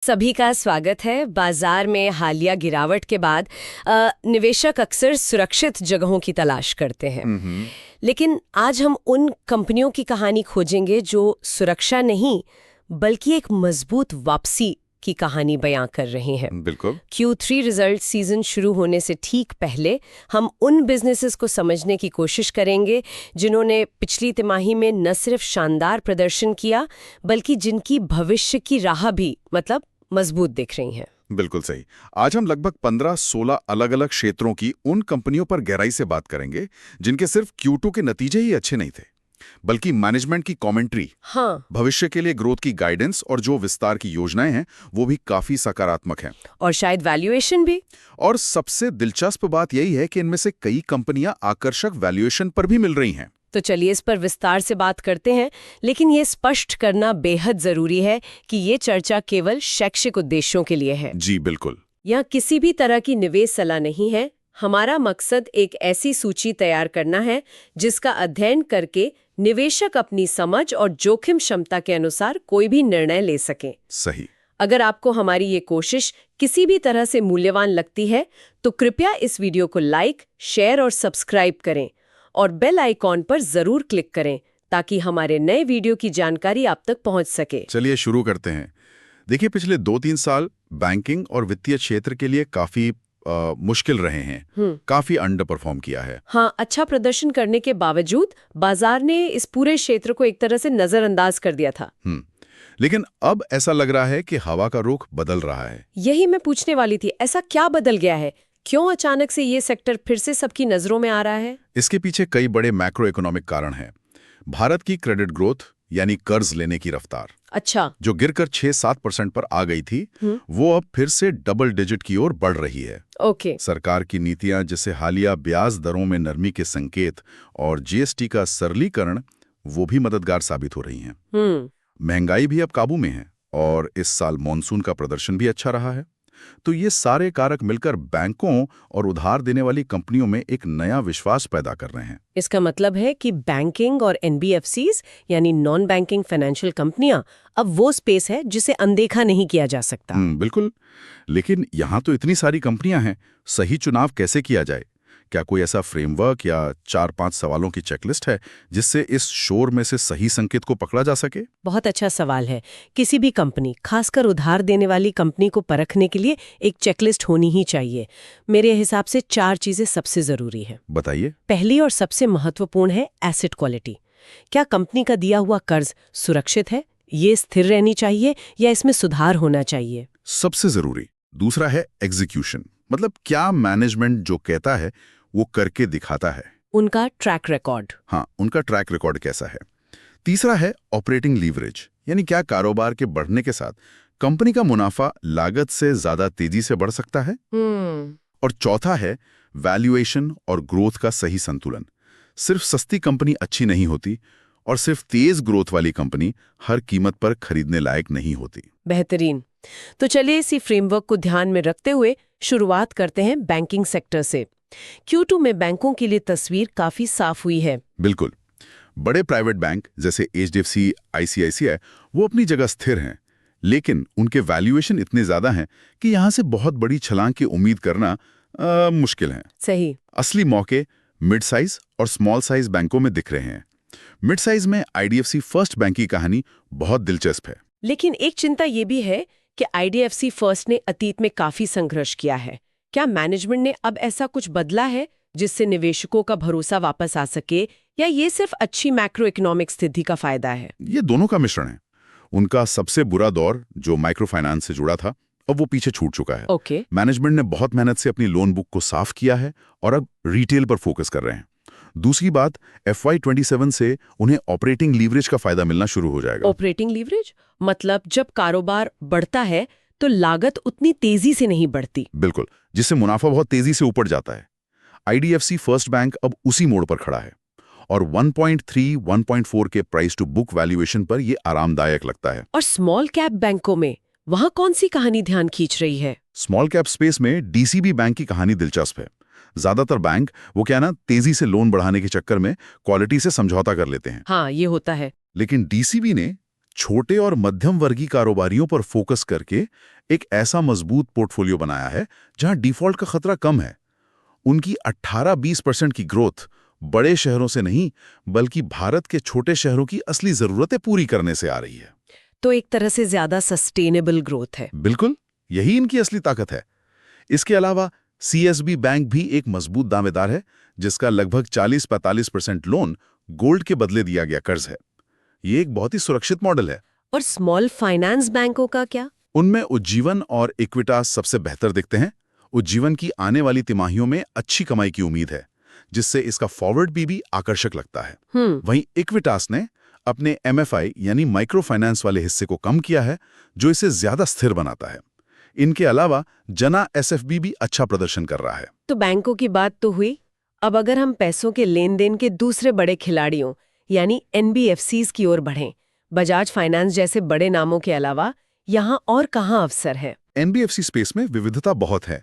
सभी का स्वागत है। बाजार में हालिया गिरावट के बाद निवेशक अक्सर सुरक्षित जगहों की तलाश करते हैं। लेकिन आज हम उन कंपनियों की कहानी खोजेंगे जो सुरक्षा नहीं बल्कि एक मजबूत वापसी की कहानी बयां कर रहे हैं। बिल्कुल। Q3 रिजल्ट सीजन शुरू होने से ठीक पहले हम उन बिजनेसेस को समझने की कोशिश करेंगे जिन्होंने पिछली तिमाही में न सिर्फ शानदार प्रदर्शन किया बल्कि जिनकी भविष्य की राह भी मजबूत दिख रही हैं। बिल्कुल सही। आज हम लगभग 15-16 अलग-अलग क्षेत्रों की उन कंपनियों पर गहराई से बात करेंगे जिनके सिर्फ Q2 के नतीजे ही अच्छे नहीं थे, बल्कि मैनेजमेंट की कमेंट्री, भविष्य के लिए ग्रोथ की गाइडेंस और जो विस्तार की योजनाएं हैं वो भी काफी सकारात्मक हैं। और शायद वैल्यूएशन भी। और सबसे दिलचस्प बात यही है कि इनमें से कई कंपनियां आकर्षक वैल्यूएशन पर भी मिल रही हैं। तो चलिए इस पर विस्तार से बात करते हैं, लेकिन ये स्पष्ट करना बेहद जरूरी है कि ये चर्चा केवल शैक्षिक उद्देश्यों के लिए है। जी बिल्कुल। यहाँ किसी भी तरह की निवेश सलाह नहीं है। हमारा मकसद एक ऐसी सूची तैयार करना है जिसका अध्ययन करके निवेशक अपनी समझ और जोखिम क्षमता के अनुसार कोई भी निर्णय ले सके। सही। अगर आपको हमारी ये कोशिश किसी भी तरह से मूल्यवान लगती है तो कृपया इस वीडियो को लाइक, शेयर और सब्सक्राइब करें और बेल आइकॉन पर जरूर क्लिक करें ताकि हमारे नए वीडियो की जानकारी आप तक पहुंच सके। चलिए शुरू करते हैं। देखिए, पिछले 2-3 साल बैंकिंग और वित्तीय क्षेत्र के लिए काफी मुश्किल रहे हैं। काफी अंडर परफॉर्म किया है। हाँ, अच्छा प्रदर्शन करने के बावजूद बाजार ने इस पूरे क्षेत्र को एक तरह से नजरअंदाज कर दिया था। लेकिन अब ऐसा लग रहा है कि हवा का रुख बदल रहा है। यही मैं पूछने वाली थी, ऐसा क्या बदल गया है? क्यों अचानक से ये सेक्टर फिर से सबकी नजरों में आ रहा है? इसके पीछे कई बड़े मैक्रो इकोनॉमिक कारण हैं। भारत की क्रेडिट ग्रोथ यानी कर्ज लेने की रफ्तार, अच्छा, जो गिरकर 6-7% पर आ गई थी, वो अब फिर से डबल डिजिट की ओर बढ़ रही है। ओके। सरकार की नीतियां जैसे हालिया ब्याज दरों में नरमी के संकेत और जीएसटी का सरलीकरण, वो भी मददगार साबित हो रही हैं। महंगाई भी अब काबू में है और इस साल मॉनसून का प्रदर्शन भी अच्छा रहा है। तो ये सारे कारक मिलकर बैंकों और उधार देने वाली कंपनियों में एक नया विश्वास पैदा कर रहे हैं। इसका मतलब है कि बैंकिंग और एनबीएफसीज यानी नॉन बैंकिंग फाइनेंशियल कंपनियां अब वो स्पेस है जिसे अनदेखा नहीं किया जा सकता। बिल्कुल। लेकिन यहाँ तो इतनी सारी कंपनियां हैं, सही चुनाव कैसे किया जाए? क्या कोई ऐसा फ्रेमवर्क या 4-5 सवालों की चेकलिस्ट है जिससे इस शोर में से सही संकेत को पकड़ा जा सके? बहुत अच्छा सवाल है। किसी भी कंपनी, खासकर उधार देने वाली कंपनी को परखने के लिए एक चेकलिस्ट होनी ही चाहिए। मेरे हिसाब से 4 चीजें सबसे जरूरी है। बताइए। पहली और सबसे महत्वपूर्ण है एसेट क्वालिटी। क्या कंपनी का दिया हुआ कर्ज सुरक्षित है? ये स्थिर रहनी चाहिए या इसमें सुधार होना चाहिए? सबसे जरूरी। दूसरा है एग्जीक्यूशन, मतलब क्या मैनेजमेंट जो कहता है वो करके दिखाता है। उनका ट्रैक रिकॉर्ड। हाँ, उनका ट्रैक रिकॉर्ड कैसा है। तीसरा है ऑपरेटिंग लीवरेज, यानी क्या कारोबार के बढ़ने के साथ कंपनी का मुनाफा लागत से ज्यादा तेजी से बढ़ सकता है। और चौथा है वैल्यूएशन और ग्रोथ का सही संतुलन। सिर्फ सस्ती कंपनी अच्छी नहीं होती और सिर्फ तेज ग्रोथ वाली कंपनी हर कीमत पर खरीदने लायक नहीं होती। बेहतरीन। तो चलिए इसी फ्रेमवर्क को ध्यान में रखते हुए शुरुआत करते हैं बैंकिंग सेक्टर से। Q2 में बैंकों के लिए तस्वीर काफी साफ हुई है। बिल्कुल। बड़े प्राइवेट बैंक जैसे HDFC, ICICI वो अपनी जगह स्थिर हैं, लेकिन उनके वैल्यूएशन इतने ज्यादा हैं कि यहां से बहुत बड़ी छलांग की उम्मीद करना मुश्किल है। सही। असली मौके मिड साइज और स्मॉल साइज बैंकों में दिख रहे हैं। मिड साइज में IDFC फर्स्ट बैंक की कहानी बहुत दिलचस्प है। लेकिन एक चिंता ये भी है कि IDFC फर्स्ट ने अतीत में काफी संघर्ष किया है। क्या मैनेजमेंट ने अब ऐसा कुछ बदला है जिससे निवेशकों का भरोसा वापस आ सके, या ये सिर्फ अच्छी मैक्रो इकोनॉमिक स्थिति का फायदा है? ये दोनों का मिश्रण है। उनका सबसे बुरा दौर जो माइक्रो फाइनेंस से जुड़ा था, अब वो पीछे छूट चुका है। ओके। मैनेजमेंट ने बहुत मेहनत से अपनी लोन बुक को साफ किया है और अब रिटेल पर फोकस कर रहे हैं। दूसरी बात, FY27 से उन्हें ऑपरेटिंग लीवरेज का फायदा मिलना शुरू हो जाएगा। ऑपरेटिंग लीवरेज मतलब जब कारोबार बढ़ता है तो लागत उतनी तेजी से नहीं बढ़ती। बिल्कुल, जिससे मुनाफा बहुत तेजी से ऊपर जाता है। IDFC फर्स्ट बैंक अब उसी मोड़ पर खड़ा है और 1.3-1.4 के प्राइस टू बुक वैल्यूएशन पर यह आरामदायक लगता है। और स्मॉल कैप बैंकों में वहां कौन सी कहानी ध्यान खींच रही है? स्मॉल कैप स्पेस में DCB बैंक की कहानी दिलचस्प है। ज्यादातर बैंक वो क्या ना तेजी से लोन बढ़ाने के चक्कर में क्वालिटी से समझौता कर लेते हैं। हाँ, ये होता है। लेकिन DCB ने छोटे और मध्यम वर्गीय कारोबारियों पर फोकस करके एक ऐसा मजबूत पोर्टफोलियो बनाया है जहां डिफॉल्ट का खतरा कम है। उनकी 18-20% की ग्रोथ बड़े शहरों से नहीं, बल्कि भारत के छोटे शहरों की असली जरूरतें पूरी करने से आ रही है। तो एक तरह से ज्यादा सस्टेनेबल ग्रोथ है। बिल्कुल, यही इनकी असली ताकत है। इसके अलावा सीएसबी बैंक भी एक मजबूत दावेदार है, जिसका लगभग 40-45% लोन गोल्ड के बदले दिया गया कर्ज है। ये एक बहुत ही सुरक्षित मॉडल है। और स्मॉल फाइनेंस बैंकों का क्या? उनमें उज्जीवन और इक्विटास सबसे बेहतर दिखते हैं। उज्जीवन की आने वाली तिमाहियों में अच्छी कमाई की उम्मीद है, जिससे इसका फॉरवर्ड भी आकर्षक लगता है। वहीं इक्विटास ने अपने एमएफआई यानी माइक्रो फाइनेंस वाले हिस्से को कम किया है, जो इसे ज्यादा स्थिर बनाता है। इनके अलावा जना एसएफबी भी अच्छा प्रदर्शन कर रहा है। तो बैंकों की बात तो हुई। अब अगर हम पैसों के लेन देन के दूसरे बड़े खिलाड़ियों यानी एनबीएफसीज की ओर बढ़ें, बजाज फाइनेंस जैसे बड़े नामों के अलावा यहाँ और कहाँ अवसर है? एनबीएफसी स्पेस में विविधता बहुत है।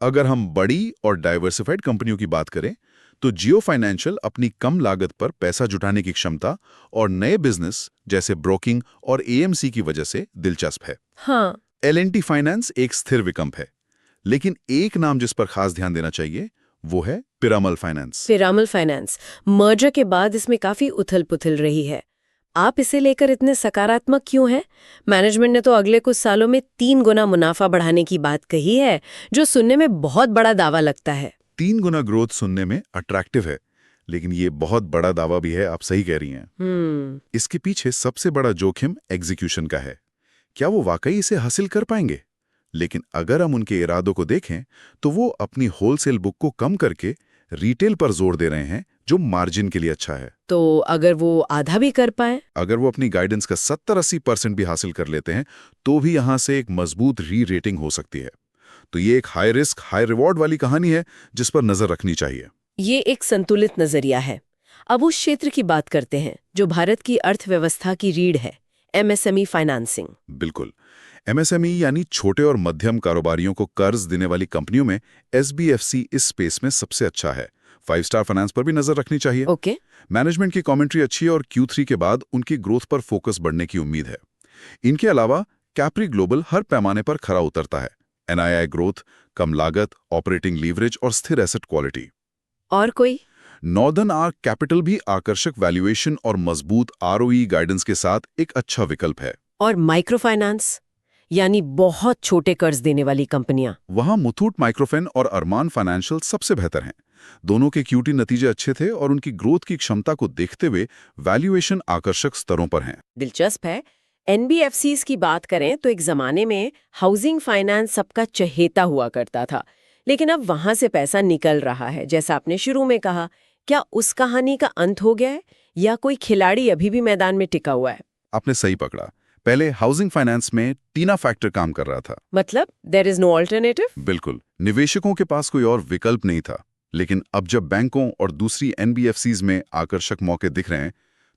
अगर हम बड़ी और डाइवर्सिफाइड कंपनियों की बात करें तो जियो फाइनेंशियल अपनी कम लागत पर पैसा जुटाने की क्षमता और नए बिजनेस जैसे ब्रोकिंग और एएमसी की वजह से दिलचस्प है। हाँ, एल&टी फाइनेंस एक स्थिर विकल्प है, लेकिन एक नाम जिस पर खास ध्यान देना चाहिए वो है Piramal finance. Piramal finance merger के बाद इसमें काफी उथल-पुथल रही है। आप इसे लेकर इतने सकारात्मक क्यों हैं? मैनेजमेंट ने तो अगले कुछ सालों में 3 गुना मुनाफा बढ़ाने की बात कही है, जो सुनने में बहुत बड़ा दावा लगता है। 3 गुना ग्रोथ सुनने में अट्रैक्टिव है, लेकिन ये बहुत बड़ा दावा भी है, आप सही कह रही हैं। इसके पीछे सबसे बड़ा जोखिम एग्जीक्यूशन का है। क्या वो वाकई इसे हासिल कर पाएंगे? लेकिन अगर हम उनके इरादों को देखें तो वो अपनी होलसेल बुक को कम करके रिटेल पर जोर दे रहे हैं, जो मार्जिन के लिए अच्छा है। तो अगर वो आधा भी कर पाए? अगर वो अपनी गाइडेंस का 70-80% भी हासिल कर लेते हैं तो भी यहां से एक मजबूत री रेटिंग हो सकती है। तो ये एक हाई रिस्क हाई रिवॉर्ड वाली कहानी है जिस पर नजर रखनी चाहिए। ये एक संतुलित नजरिया है। अब उस क्षेत्र की बात करते हैं जो भारत की अर्थव्यवस्था की रीढ़ है, एमएसएमई फाइनेंसिंग। बिल्कुल, एमएसएमई यानी छोटे और मध्यम कारोबारियों को कर्ज देने वाली कंपनियों में एसबीएफसी इस स्पेस में सबसे अच्छा है। 5 स्टार फाइनेंस पर भी नजर रखनी चाहिए। ओके। मैनेजमेंट की कमेंट्री अच्छी है और Q3 के बाद उनकी ग्रोथ पर फोकस बढ़ने की उम्मीद है। इनके अलावा कैप्री ग्लोबल हर पैमाने पर खरा उतरता है। एनआईआई ग्रोथ, कम लागत, ऑपरेटिंग लीवरेज और स्थिर एसेट क्वालिटी। और कोई? नॉर्दर्न आर्क कैपिटल भी आकर्षक वैल्यूएशन और मजबूत आरओई गाइडेंस के साथ एक अच्छा विकल्प है। और माइक्रो फाइनेंस यानी बहुत छोटे कर्ज देने वाली कंपनियां? वहां मुथूट माइक्रोफिन और अरमान फाइनेंशियल सबसे बेहतर हैं। दोनों के क्यूटी नतीजे अच्छे थे और उनकी ग्रोथ की क्षमता को देखते हुए वैल्यूएशन आकर्षक स्तरों पर हैं। दिलचस्प है। एनबीएफसीज की बात करें तो एक जमाने में हाउसिंग फाइनेंस सबका चहेता हुआ करता था, लेकिन अब वहां से पैसा निकल रहा है, जैसा आपने शुरू में कहा। क्या उस कहानी का अंत हो गया है या कोई खिलाड़ी अभी भी मैदान में टिका हुआ है? आपने सही पकड़ा। पहले हाउसिंग फाइनेंस में टीना फैक्टर काम कर रहा था। मतलब देयर इज नो अल्टरनेटिव? बिल्कुल, निवेशकों के पास कोई और विकल्प नहीं था। लेकिन अब जब बैंकों और दूसरी एनबीएफसीज में आकर्षक मौके दिख रहे हैं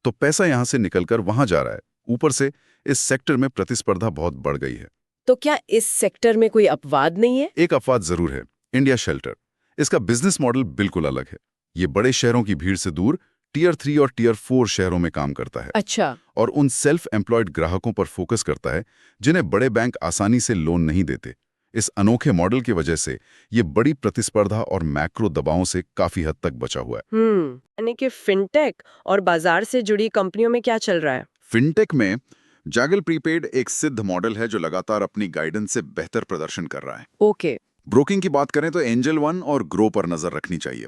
तो पैसा यहां से निकलकर वहां जा रहा है। ऊपर से इस सेक्टर में प्रतिस्पर्धा बहुत बढ़ गई है। तो क्या इस सेक्टर में कोई अपवाद नहीं है? एक अपवाद जरूर है, इंडिया शेल्टर। इसका बिजनेस मॉडल बिल्कुल अलग है। ये बड़े शहरों की भीड़ से दूर टियर 3 और टियर 4 शहरों में काम करता है। अच्छा। और उन सेल्फ एम्प्लॉयड ग्राहकों पर फोकस करता है जिन्हें बड़े बैंक आसानी से लोन नहीं देते। इस अनोखे मॉडल की वजह से ये बड़ी प्रतिस्पर्धा और मैक्रो दबावों से काफी हद तक बचा हुआ है। यानी कि फिनटेक और बाजार से जुड़ी कंपनियों में क्या चल रहा है? फिनटेक में जैगल प्रीपेड एक सिद्ध मॉडल है जो लगातार अपनी गाइडेंस से बेहतर प्रदर्शन कर रहा है। ओके। ब्रोकिंग की बात करें तो एंजल वन और ग्रो पर नजर रखनी चाहिए।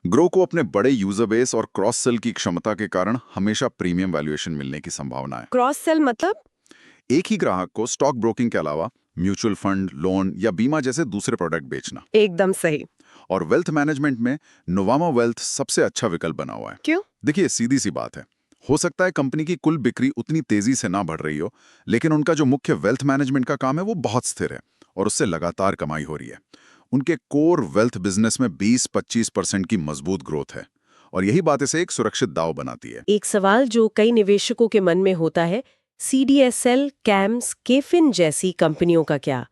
ग्रो को अपने बड़े यूजर बेस और क्रॉस सेल की क्षमता के कारण हमेशा प्रीमियम वैल्यूएशन मिलने की संभावना है। क्रॉस सेल मतलब? एक ही ग्राहक को स्टॉक ब्रोकिंग के अलावा म्यूचुअल फंड, लोन या बीमा जैसे दूसरे प्रोडक्ट बेचना। एकदम सही। और वेल्थ मैनेजमेंट में नोवामा वेल्थ सबसे अच्छा विकल्प बना हुआ है। क्यों? देखिए, सीधी सी बात है, हो सकता है कंपनी की कुल बिक्री उतनी तेजी से ना बढ़ रही हो, लेकिन उनका जो मुख्य वेल्थ मैनेजमेंट का काम है वो बहुत स्थिर है और उससे लगातार कमाई हो रही है। उनके कोर वेल्थ बिजनेस में 20-25% की मजबूत ग्रोथ है और यही बात इसे एक सुरक्षित दाव बनाती है। एक सवाल जो कई निवेशकों के मन में होता है, सीडीएसएल, कैम्स, केफिन जैसी कंपनियों का क्या?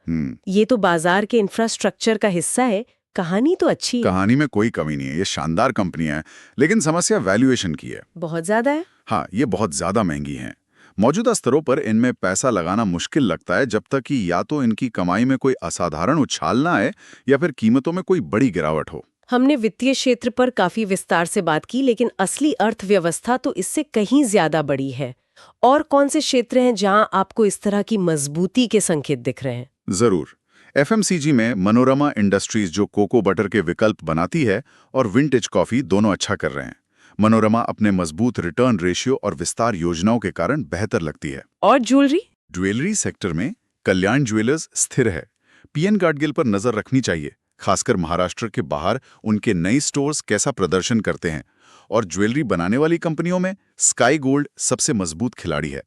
ये तो बाजार के इंफ्रास्ट्रक्चर का हिस्सा है। कहानी तो अच्छी है। कहानी में कोई कमी नहीं है, ये शानदार कंपनियां हैं, लेकिन समस्या वैल्यूएशन की है। बहुत ज्यादा है। हाँ, ये बहुत ज्यादा महंगी हैं। मौजूदा स्तरों पर इनमें पैसा लगाना मुश्किल लगता है जब तक कि या तो इनकी कमाई में कोई असाधारण उछाल ना आए या फिर कीमतों में कोई बड़ी गिरावट हो। हमने वित्तीय क्षेत्र पर काफी विस्तार से बात की, लेकिन असली अर्थव्यवस्था तो इससे कहीं ज्यादा बड़ी है। और कौन से क्षेत्र हैं जहां आपको इस तरह की मजबूती के संकेत दिख रहे हैं? जरूर। एफएमसीजी में मनोरमा इंडस्ट्रीज जो कोको बटर के विकल्प बनाती है और विंटेज कॉफी दोनों अच्छा कर रहे हैं। मनोरमा अपने मजबूत रिटर्न रेशियो और विस्तार योजनाओं के कारण बेहतर लगती है। और ज्वेलरी सेक्टर में कल्याण ज्वेलर्स स्थिर है। पीएन गाडगिल पर नजर रखनी चाहिए, खासकर महाराष्ट्र के बाहर उनके नए स्टोर्स कैसा प्रदर्शन करते हैं। और ज्वेलरी बनाने वाली कंपनियों में स्काई गोल्ड सबसे मजबूत खिलाड़ी है।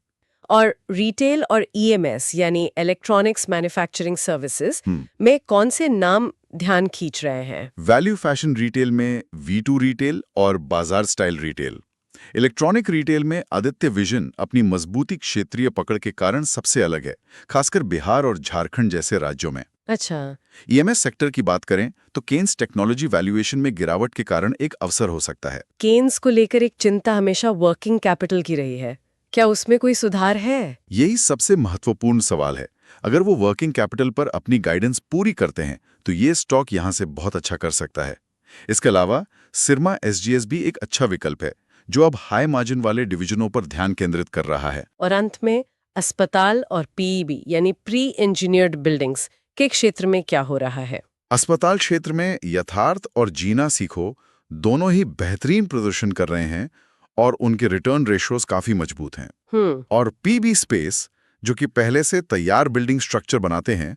और रिटेल और ईएमएस यानी इलेक्ट्रॉनिक्स मैन्युफैक्चरिंग सर्विसेज में कौन से नाम ध्यान खींच रहे हैं? वैल्यू फैशन रिटेल में V2 रिटेल और बाजार स्टाइल रिटेल। इलेक्ट्रॉनिक रिटेल में आदित्य विजन अपनी मजबूती क्षेत्रीय पकड़ के कारण सबसे अलग है, खासकर बिहार और झारखंड जैसे राज्यों में। अच्छा। ईएमएस सेक्टर की बात करें तो केन्स टेक्नोलॉजी वैल्यूएशन में गिरावट के कारण एक अवसर हो सकता है। केन्स को लेकर एक चिंता हमेशा वर्किंग कैपिटल की रही है, क्या उसमें कोई सुधार है? यही सबसे महत्वपूर्ण सवाल है। अगर वो वर्किंग कैपिटल पर अपनी गाइडेंस पूरी करते हैं तो ये स्टॉक यहां से बहुत अच्छा कर सकता है। इसके अलावा सिरमा एसजीएस भी एक अच्छा विकल्प है, जो अब हाई मार्जिन वाले डिवीजनों पर ध्यान केंद्रित कर रहा है। और अंत में अस्पताल और पीईबी यानी प्री इंजीनियर्ड बिल्डिंग्स के क्षेत्र में क्या हो रहा है? अस्पताल क्षेत्र में यथार्थ और जीना सीखो दोनों ही बेहतरीन प्रदर्शन कर रहे हैं और उनके रिटर्न रेशियोज काफी मजबूत हैं। और पीबी स्पेस जो कि पहले से तैयार बिल्डिंग स्ट्रक्चर बनाते हैं,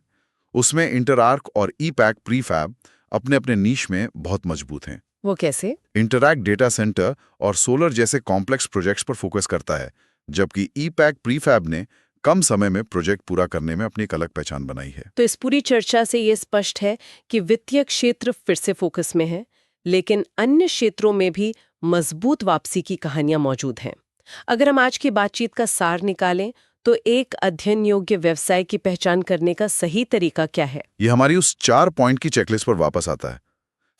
उसमें इंटरआर्क और ईपैक प्रीफैब अपने अपने नीश में बहुत मजबूत हैं। वो कैसे? इंटरैक्ट डेटा सेंटर और सोलर जैसे कॉम्प्लेक्स प्रोजेक्ट्स पर फोकस करता है, जबकि ईपैक प्रीफैब ने कम समय में प्रोजेक्ट पूरा करने में अपनी एक अलग पहचान बनाई है। तो इस पूरी चर्चा से ये स्पष्ट है कि वित्तीय क्षेत्र फिर से फोकस में है, लेकिन अन्य क्षेत्रों में भी मजबूत वापसी की कहानियां मौजूद हैं। अगर हम आज की बातचीत का सार निकालें तो एक अध्ययन योग्य व्यवसाय की पहचान करने का सही तरीका क्या है? ये हमारी उस 4 पॉइंट की चेकलिस्ट पर वापस आता है।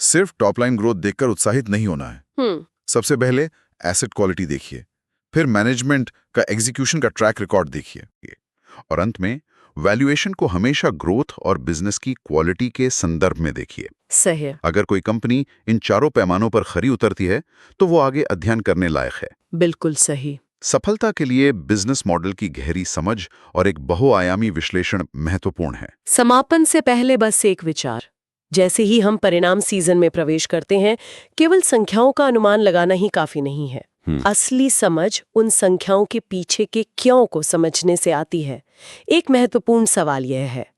सिर्फ टॉप लाइन ग्रोथ देखकर उत्साहित नहीं होना है। सबसे पहले एसेट क्वालिटी देखिए, फिर मैनेजमेंट का एग्जीक्यूशन का ट्रैक रिकॉर्ड देखिए, और अंत में वैल्यूएशन को हमेशा ग्रोथ और बिजनेस की क्वालिटी के संदर्भ में देखिए। सही है। अगर कोई कंपनी इन चारों पैमानों पर खरी उतरती है तो वो आगे अध्ययन करने लायक है। बिल्कुल सही। सफलता के लिए बिजनेस मॉडल की गहरी समझ और एक बहुआयामी विश्लेषण महत्वपूर्ण है। समापन से पहले बस एक विचार, जैसे ही हम परिणाम सीजन में प्रवेश करते हैं, केवल संख्याओं का अनुमान लगाना ही काफी नहीं है। असली समझ उन संख्याओं के पीछे के क्यों को समझने से आती है। एक महत्वपूर्ण सवाल यह है,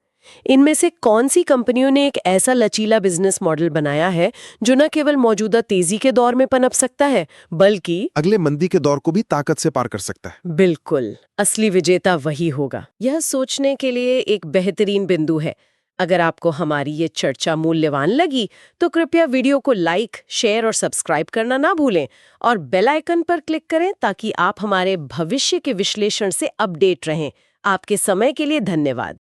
इनमें से कौन सी कंपनियों ने एक ऐसा लचीला बिजनेस मॉडल बनाया है जो न केवल मौजूदा तेजी के दौर में पनप सकता है, बल्कि अगले मंदी के दौर को भी ताकत से पार कर सकता है। बिल्कुल, असली विजेता वही होगा। यह सोचने के लिए एक बेहतरीन बिंदु है। अगर आपको हमारी ये चर्चा मूल्यवान लगी तो कृपया वीडियो को लाइक, शेयर और सब्सक्राइब करना ना भूलें और बेल आइकन पर क्लिक करें ताकि आप हमारे भविष्य के विश्लेषण से अपडेट रहें। आपके समय के लिए धन्यवाद।